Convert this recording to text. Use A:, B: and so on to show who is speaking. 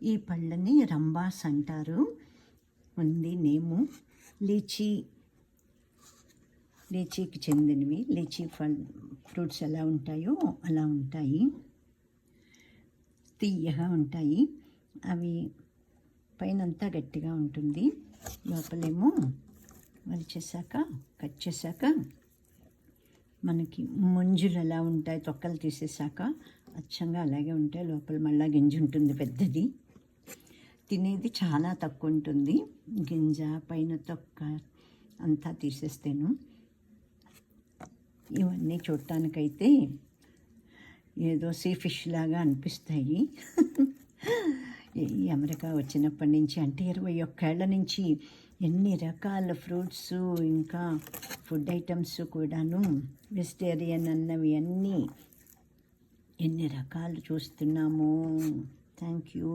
A: ఈ పళ్ళని రంబాస్ అంటారు, ఉంది నేము. లీచీకి చెందినవి. లీచీ ఫ్రూట్స్ ఎలా ఉంటాయో అలా ఉంటాయి, తీయగా ఉంటాయి. అవి పైనంతా గట్టిగా ఉంటుంది, లోపలేమో కట్ చేశాక మనకి ముంజులు ఎలా ఉంటాయి, తొక్కలు తీసేసాక అచ్చంగా అలాగే ఉంటాయి. లోపల మళ్ళా గింజ ఉంటుంది పెద్దది. తినేది చాలా తక్కువ ఉంటుంది, గింజ పైన తొక్క అంతా తీసేస్తాను. ఇవన్నీ చూడటానికైతే ఏదో సీ ఫిష్ లాగా అనిపిస్తాయి. ఈ అమెరికా వచ్చినప్పటి నుంచి, అంటే 21 ఏళ్ల నుంచి ఎన్ని రకాల ఫ్రూట్స్ ఇంకా ఫుడ్ ఐటమ్స్ కూడాను, వెజిటేరియన్ అన్నవి అన్నీ ఎన్ని రకాలు చూస్తున్నాము. Thank you.